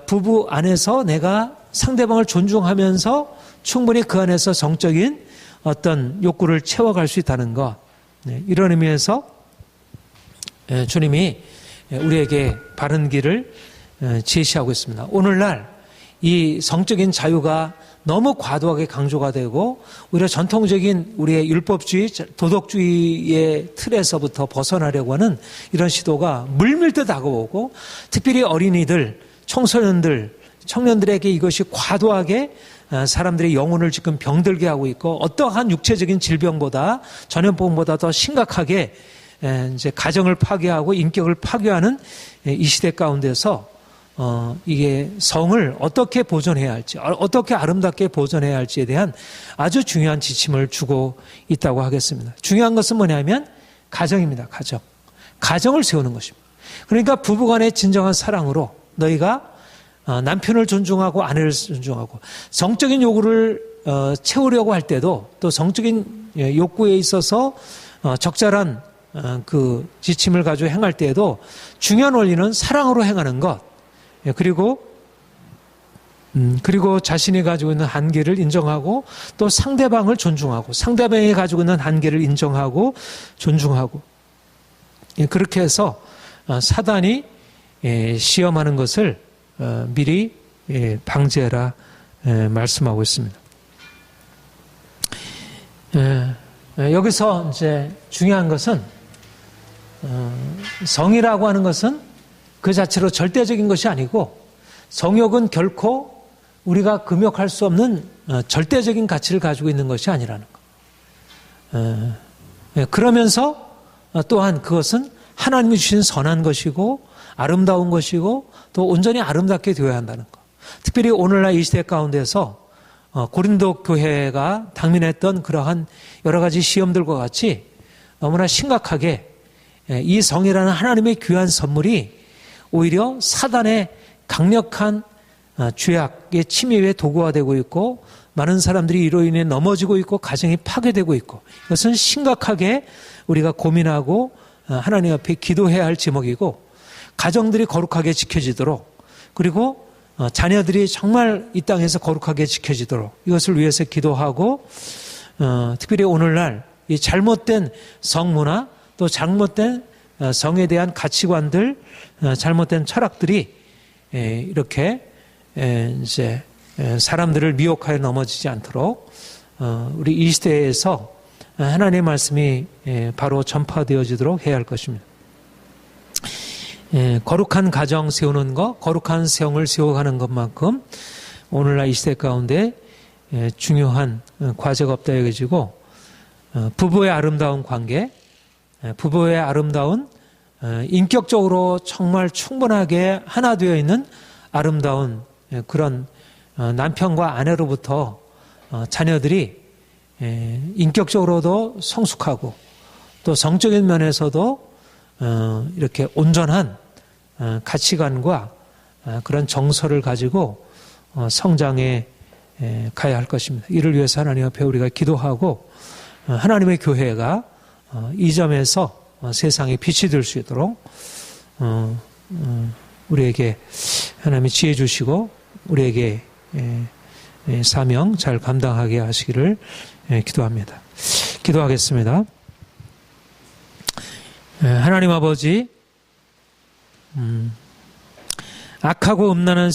S1: 부부 안에서 내가 상대방을 존중하면서 충분히 그 안에서 성적인 어떤 욕구를 채워갈 수 있다는 것. 이런 의미에서 주님이 우리에게 바른 길을 제시하고 있습니다. 오늘날 이 성적인 자유가 너무 과도하게 강조가 되고 오히려 전통적인 우리의 율법주의, 도덕주의의 틀에서부터 벗어나려고 하는 이런 시도가 물밀듯 다가오고, 특별히 어린이들, 청소년들, 청년들에게 이것이 과도하게 사람들의 영혼을 지금 병들게 하고 있고, 어떠한 육체적인 질병보다, 전염병보다 더 심각하게 이제 가정을 파괴하고 인격을 파괴하는 이 시대 가운데서 이게 성을 어떻게 보존해야 할지, 어떻게 아름답게 보존해야 할지에 대한 아주 중요한 지침을 주고 있다고 하겠습니다. 중요한 것은 뭐냐면 가정입니다. 가정을 세우는 것입니다. 그러니까 부부간의 진정한 사랑으로 너희가 남편을 존중하고 아내를 존중하고, 성적인 요구를 채우려고 할 때도 또 성적인 욕구에 있어서 적절한 그 지침을 가지고 행할 때에도 중요한 원리는 사랑으로 행하는 것, 그리고 자신이 가지고 있는 한계를 인정하고 또 상대방을 존중하고, 상대방이 가지고 있는 한계를 인정하고 존중하고, 그렇게 해서 사단이 시험하는 것을 미리 방지해라 말씀하고 있습니다. 여기서 이제 중요한 것은 성이라고 하는 것은 그 자체로 절대적인 것이 아니고, 성욕은 결코 우리가 금욕할 수 없는 절대적인 가치를 가지고 있는 것이 아니라는 것. 그러면서 또한 그것은 하나님이 주신 선한 것이고 아름다운 것이고 또 온전히 아름답게 되어야 한다는 것. 특별히 오늘날 이 시대 가운데서 고린도 교회가 당면했던 그러한 여러 가지 시험들과 같이 너무나 심각하게 이 성이라는 하나님의 귀한 선물이 오히려 사단의 강력한 죄악의 침입의 도구가 되고 있고 많은 사람들이 이로 인해 넘어지고 있고 가정이 파괴되고 있고 이것은 심각하게 우리가 고민하고 하나님 앞에 기도해야 할 제목이고 가정들이 거룩하게 지켜지도록 그리고 자녀들이 정말 이 땅에서 거룩하게 지켜지도록 이것을 위해서 기도하고 특별히 오늘날 이 잘못된 성문화 또 잘못된 성에 대한 가치관들 잘못된 철학들이 이렇게 이제 사람들을 미혹하여 넘어지지 않도록 우리 이 시대에서 하나님의 말씀이 바로 전파되어지도록 해야 할 것입니다. 거룩한 가정 세우는 것, 거룩한 성을 세워가는 것만큼 오늘날 이 시대 가운데 중요한 과제가 없다 여겨지고 부부의 아름다운 관계, 부부의 아름다운 인격적으로 정말 충분하게 하나 되어 있는 아름다운 그런 남편과 아내로부터 자녀들이 인격적으로도 성숙하고 또 성적인 면에서도 이렇게 온전한 가치관과 그런 정서를 가지고 성장해 가야 할 것입니다. 이를 위해서 하나님 앞에 우리가 기도하고 하나님의 교회가 이 점에서 세상에 빛이 될 수 있도록 우리에게 하나님이 지혜 주시고 우리에게 사명 잘 감당하게 하시기를 기도합니다. 기도하겠습니다. 하나님 아버지, 악하고 음란한